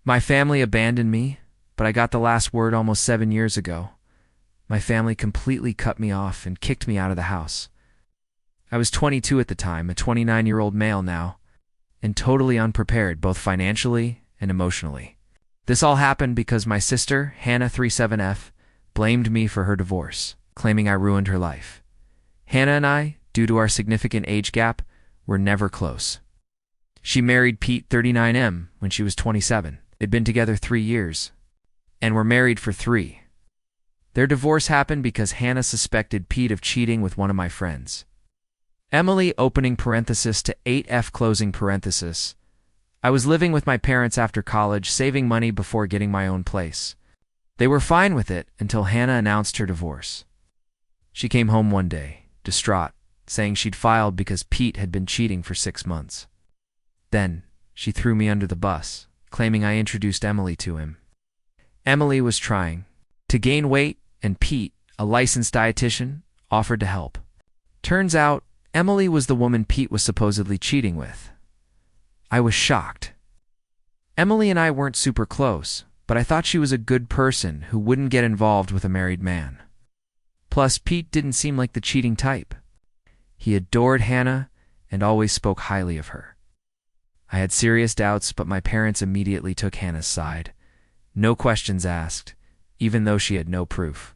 My family abandoned me, but I got the last word almost 7 years ago. My family completely cut me off and kicked me out of the house. I was 22 at the time, a 29-year-old male now, and totally unprepared both financially and emotionally. This all happened because my sister, Hannah 37F, blamed me for her divorce, claiming I ruined her life. Hannah and I, due to our significant age gap, were never close. She married Pete 39M when she was 27. They'd been together 3 years, and were married for 3. Their divorce happened because Hannah suspected Pete of cheating with one of my friends. Emily opening parenthesis to 8F closing parenthesis. I was living with my parents after college, saving money before getting my own place. They were fine with it until Hannah announced her divorce. She came home one day, distraught, saying she'd filed because Pete had been cheating for 6 months. Then, she threw me under the bus, claiming I introduced Emily to him. Emily was trying to gain weight, and Pete, a licensed dietitian, offered to help. Turns out, Emily was the woman Pete was supposedly cheating with. I was shocked. Emily and I weren't super close, but I thought she was a good person who wouldn't get involved with a married man. Plus, Pete didn't seem like the cheating type. He adored Hannah and always spoke highly of her. I had serious doubts, but my parents immediately took Hannah's side. No questions asked, even though she had no proof.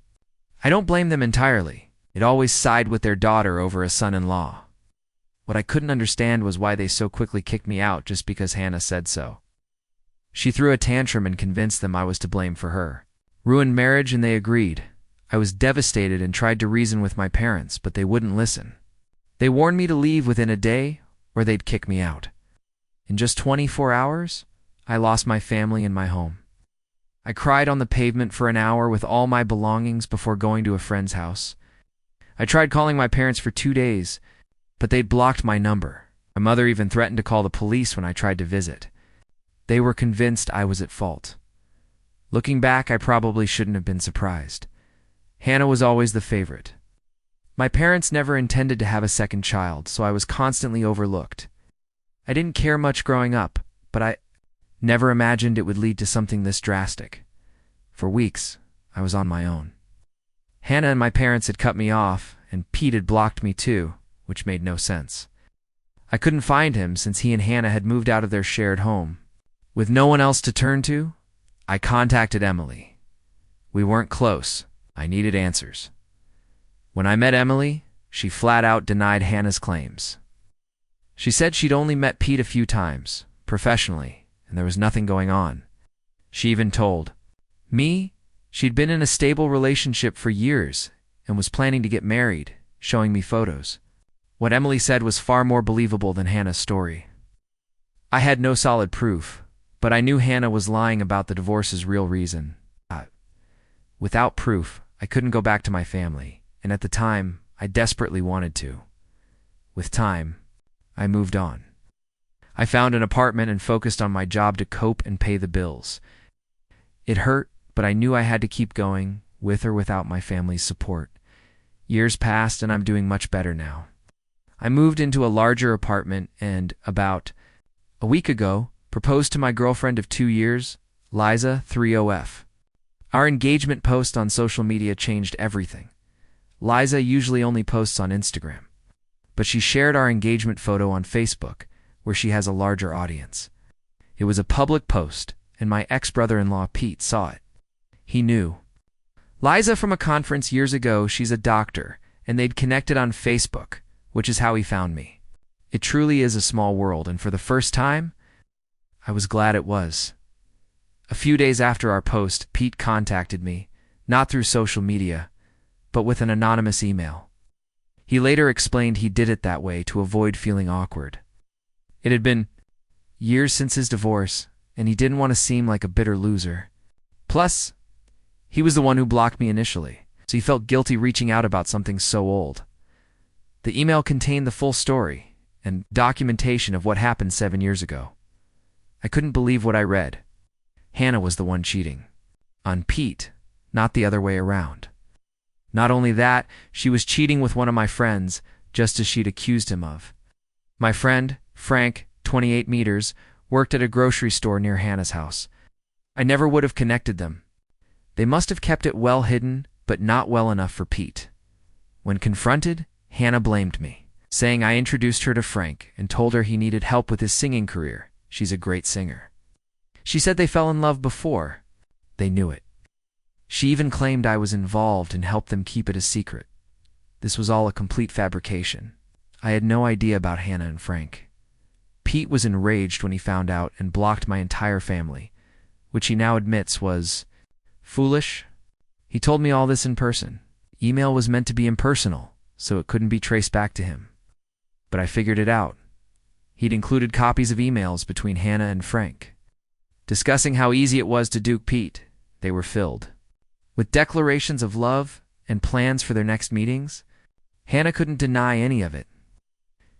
I don't blame them entirely. They'd always side with their daughter over a son-in-law. What I couldn't understand was why they so quickly kicked me out just because Hannah said so. She threw a tantrum and convinced them I was to blame for her. Ruined marriage, and they agreed. I was devastated and tried to reason with my parents, but they wouldn't listen. They warned me to leave within a day or they'd kick me out. In just 24 hours, I lost my family and my home. I cried on the pavement for an hour with all my belongings before going to a friend's house. I tried calling my parents for 2 days, but they'd blocked my number. My mother even threatened to call the police when I tried to visit. They were convinced I was at fault. Looking back, I probably shouldn't have been surprised. Hannah was always the favorite. My parents never intended to have a second child, so I was constantly overlooked. I didn't care much growing up, but I never imagined it would lead to something this drastic. For weeks, I was on my own. Hannah and my parents had cut me off, and Pete had blocked me too, which made no sense. I couldn't find him since he and Hannah had moved out of their shared home. With no one else to turn to, I contacted Emily. We weren't close. I needed answers. When I met Emily, she flat out denied Hannah's claims. She said she'd only met Pete a few times, professionally, and there was nothing going on. She even told me she'd been in a stable relationship for years and was planning to get married, showing me photos. What Emily said was far more believable than Hannah's story. I had no solid proof, but I knew Hannah was lying about the divorce's real reason. Without proof, I couldn't go back to my family, and at the time, I desperately wanted to. With time, I moved on. I found an apartment and focused on my job to cope and pay the bills. It hurt, but I knew I had to keep going, with or without my family's support. Years passed, and I'm doing much better now. I moved into a larger apartment and, about a week ago, proposed to my girlfriend of 2 years, Liza 30F. Our engagement post on social media changed everything. Liza usually only posts on Instagram, but she shared our engagement photo on Facebook, where she has a larger audience. It was a public post, and my ex-brother-in-law Pete saw it. He knew. Liza from a conference years ago, she's a doctor, and they'd connected on Facebook, which is how he found me. It truly is a small world, and for the first time, I was glad it was. A few days after our post, Pete contacted me, not through social media, but with an anonymous email. He later explained he did it that way to avoid feeling awkward. It had been years since his divorce, and he didn't want to seem like a bitter loser. Plus, he was the one who blocked me initially, so he felt guilty reaching out about something so old. The email contained the full story and documentation of what happened 7 years ago. I couldn't believe what I read. Hannah was the one cheating. On Pete, not the other way around. Not only that, she was cheating with one of my friends, just as she'd accused him of. My friend, Frank, 28 meters, worked at a grocery store near Hannah's house. I never would have connected them. They must have kept it well hidden, but not well enough for Pete. When confronted, Hannah blamed me, saying I introduced her to Frank and told her he needed help with his singing career. She's a great singer. She said they fell in love before. They knew it. She even claimed I was involved and helped them keep it a secret. This was all a complete fabrication. I had no idea about Hannah and Frank. Pete was enraged when he found out and blocked my entire family, which he now admits was foolish. He told me all this in person. Email was meant to be impersonal, so it couldn't be traced back to him. But I figured it out. He'd included copies of emails between Hannah and Frank, discussing how easy it was to duke Pete. They were filled with declarations of love and plans for their next meetings. Hannah couldn't deny any of it.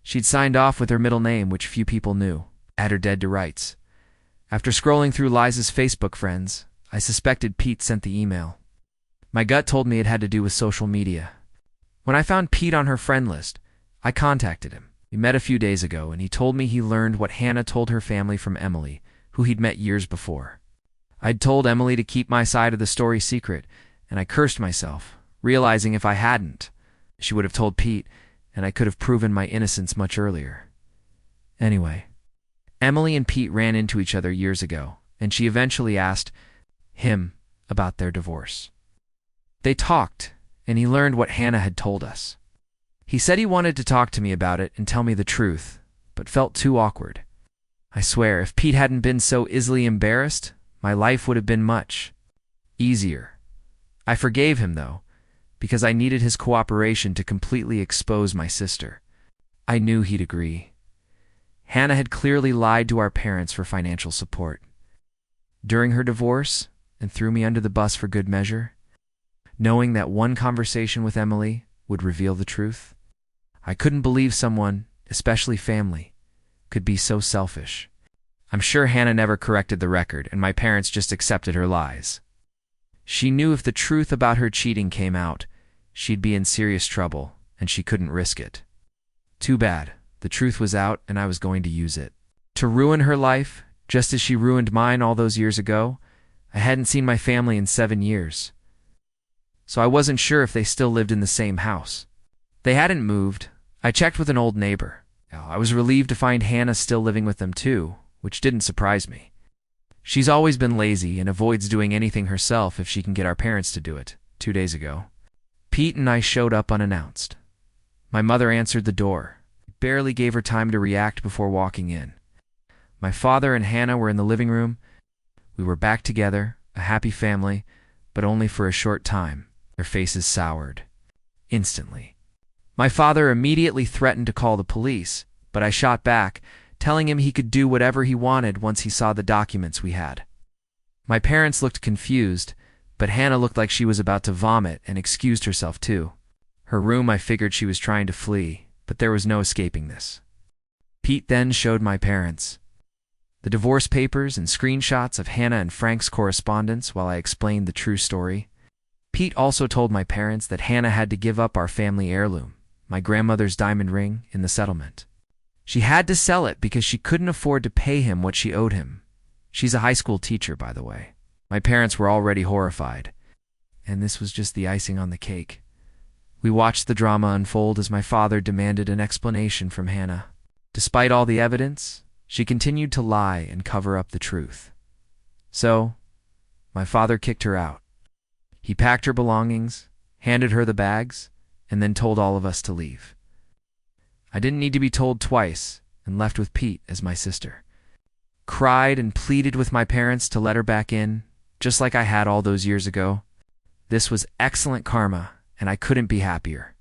She'd signed off with her middle name, which few people knew, add her dead to rights. After scrolling through Liza's Facebook friends, I suspected Pete sent the email. My gut told me it had to do with social media. When I found Pete on her friend list, I contacted him. We met a few days ago, and he told me he learned what Hannah told her family from Emily, who he'd met years before. I'd told Emily to keep my side of the story secret, and I cursed myself, realizing if I hadn't, she would have told Pete, and I could have proven my innocence much earlier. Anyway, Emily and Pete ran into each other years ago, and she eventually asked him about their divorce. They talked, and he learned what Hannah had told us. He said he wanted to talk to me about it and tell me the truth, but felt too awkward. I swear, if Pete hadn't been so easily embarrassed, my life would have been much easier. I forgave him, though, because I needed his cooperation to completely expose my sister. I knew he'd agree. Hannah had clearly lied to our parents for financial support. During her divorce, and threw me under the bus for good measure, knowing that one conversation with Emily would reveal the truth. I couldn't believe someone, especially family, could be so selfish. I'm sure Hannah never corrected the record, and my parents just accepted her lies. She knew if the truth about her cheating came out, she'd be in serious trouble, and she couldn't risk it. Too bad. The truth was out, and I was going to use it to ruin her life, just as she ruined mine all those years ago. I hadn't seen my family in 7 years, so I wasn't sure if they still lived in the same house. They hadn't moved. I checked with an old neighbor. I was relieved to find Hannah still living with them too, which didn't surprise me. She's always been lazy and avoids doing anything herself if she can get our parents to do it. 2 days ago, Pete and I showed up unannounced. My mother answered the door. I barely gave her time to react before walking in. My father and Hannah were in the living room. We were back together, a happy family, but only for a short time. Their faces soured instantly. My father immediately threatened to call the police, but I shot back, telling him he could do whatever he wanted once he saw the documents we had. My parents looked confused, but Hannah looked like she was about to vomit and excused herself too. Her room, I figured she was trying to flee, but there was no escaping this. Pete then showed my parents the divorce papers and screenshots of Hannah and Frank's correspondence while I explained the true story. Pete also told my parents that Hannah had to give up our family heirloom, my grandmother's diamond ring, in the settlement. She had to sell it because she couldn't afford to pay him what she owed him. She's a high school teacher, by the way. My parents were already horrified, and this was just the icing on the cake. We watched the drama unfold as my father demanded an explanation from Hannah. Despite all the evidence, she continued to lie and cover up the truth. So, my father kicked her out. He packed her belongings, handed her the bags, and then told all of us to leave. I didn't need to be told twice, and left with Pete as my sister. Cried and pleaded with my parents to let her back in, just like I had all those years ago. This was excellent karma, and I couldn't be happier.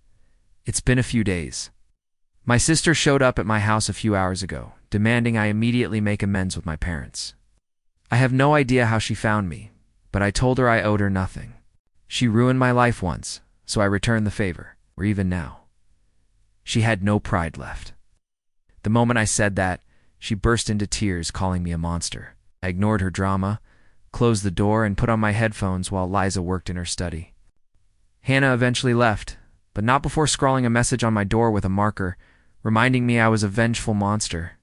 It's been a few days. My sister showed up at my house a few hours ago, demanding I immediately make amends with my parents. I have no idea how she found me, but I told her I owed her nothing. She ruined my life once, so I returned the favor, or even now. She had no pride left. The moment I said that, she burst into tears, calling me a monster. I ignored her drama, closed the door, and put on my headphones while Liza worked in her study. Hannah eventually left, but not before scrawling a message on my door with a marker, reminding me I was a vengeful monster.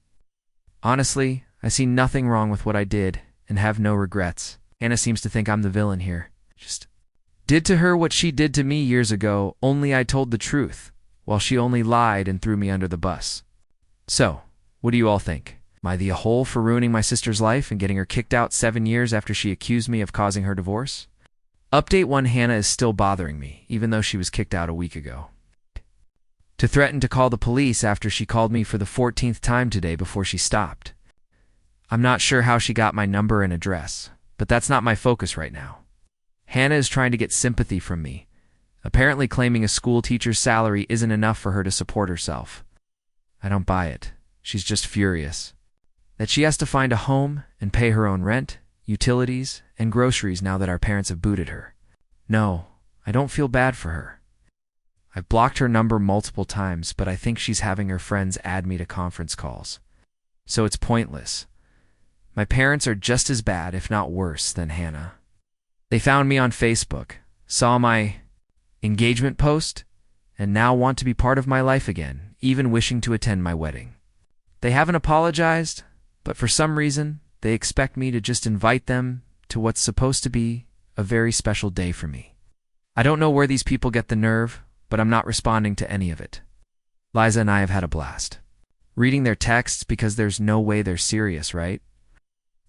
Honestly, I see nothing wrong with what I did, and have no regrets. Hannah seems to think I'm the villain here. Just did to her what she did to me years ago, only I told the truth, while she only lied and threw me under the bus. So, what do you all think? Am I the a-hole for ruining my sister's life and getting her kicked out 7 years after she accused me of causing her divorce? Update 1: Hannah is still bothering me, even though she was kicked out a week ago. To threaten to call the police after she called me for the 14th time today before she stopped. I'm not sure how she got my number and address, but that's not my focus right now. Hannah is trying to get sympathy from me, apparently claiming a school teacher's salary isn't enough for her to support herself. I don't buy it. She's just furious. That she has to find a home and pay her own rent, utilities, and groceries now that our parents have booted her. No, I don't feel bad for her. I've blocked her number multiple times, but I think she's having her friends add me to conference calls. So it's pointless. My parents are just as bad, if not worse, than Hannah. They found me on Facebook, saw my engagement post, and now want to be part of my life again, even wishing to attend my wedding. They haven't apologized, but for some reason, they expect me to just invite them to what's supposed to be a very special day for me. I don't know where these people get the nerve, but I'm not responding to any of it. Liza and I have had a blast. Reading their texts because there's no way they're serious, right?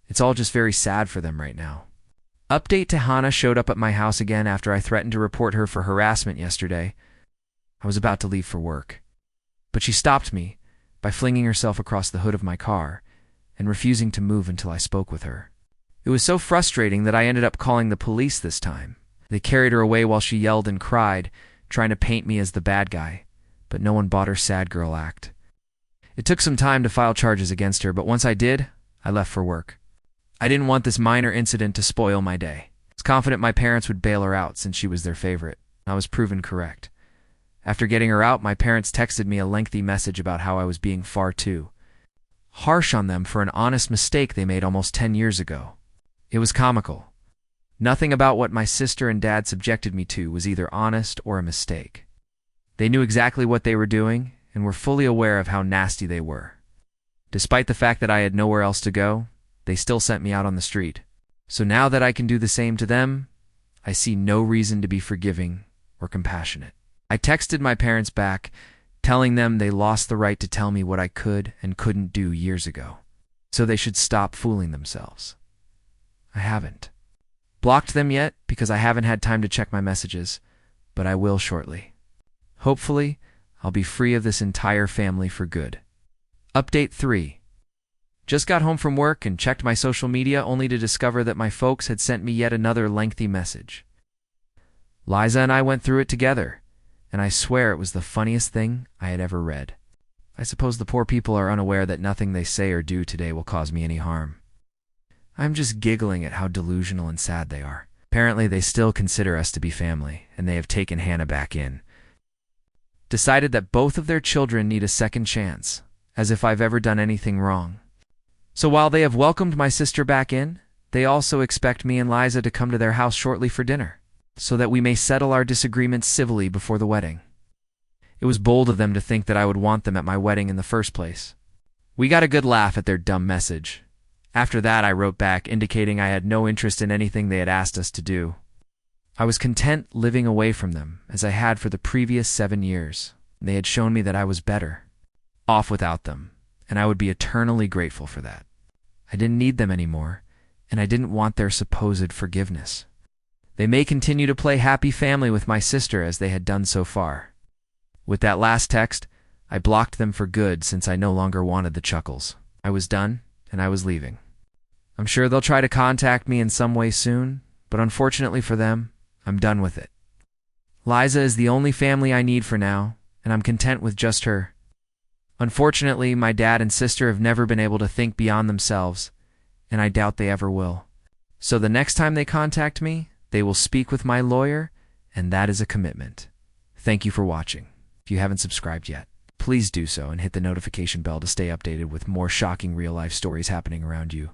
It's all just very sad for them right now. Update to Hannah showed up at my house again after I threatened to report her for harassment yesterday. I was about to leave for work, but she stopped me by flinging herself across the hood of my car and refusing to move until I spoke with her. It was so frustrating that I ended up calling the police this time. They carried her away while she yelled and cried, trying to paint me as the bad guy, but no one bought her sad girl act. It took some time to file charges against her, but once I did, I left for work. I didn't want this minor incident to spoil my day. I was confident my parents would bail her out since she was their favorite. I was proven correct. After getting her out, my parents texted me a lengthy message about how I was being far too harsh on them for an honest mistake they made almost 10 years ago. It was comical. Nothing about what my sister and dad subjected me to was either honest or a mistake. They knew exactly what they were doing and were fully aware of how nasty they were. Despite the fact that I had nowhere else to go, they still sent me out on the street. So now that I can do the same to them, I see no reason to be forgiving or compassionate. I texted my parents back, telling them they lost the right to tell me what I could and couldn't do years ago, so they should stop fooling themselves. I haven't blocked them yet because I haven't had time to check my messages, but I will shortly. Hopefully, I'll be free of this entire family for good. Update 3. Just got home from work and checked my social media only to discover that my folks had sent me yet another lengthy message. Liza and I went through it together, and I swear it was the funniest thing I had ever read. I suppose the poor people are unaware that nothing they say or do today will cause me any harm. I'm just giggling at how delusional and sad they are. Apparently they still consider us to be family, and they have taken Hannah back in. Decided that both of their children need a second chance, as if I've ever done anything wrong. So while they have welcomed my sister back in, they also expect me and Liza to come to their house shortly for dinner, so that we may settle our disagreements civilly before the wedding. It was bold of them to think that I would want them at my wedding in the first place. We got a good laugh at their dumb message. After that, I wrote back indicating I had no interest in anything they had asked us to do. I was content living away from them, as I had for the previous 7 years. They had shown me that I was better off without them, and I would be eternally grateful for that. I didn't need them anymore, and I didn't want their supposed forgiveness. They may continue to play happy family with my sister as they had done so far. With that last text, I blocked them for good since I no longer wanted the chuckles. I was done, and I was leaving. I'm sure they'll try to contact me in some way soon, but unfortunately for them, I'm done with it. Liza is the only family I need for now, and I'm content with just her. Unfortunately, my dad and sister have never been able to think beyond themselves, and I doubt they ever will. So the next time they contact me, they will speak with my lawyer, and that is a commitment. Thank you for watching. If you haven't subscribed yet, please do so and hit the notification bell to stay updated with more shocking real-life stories happening around you.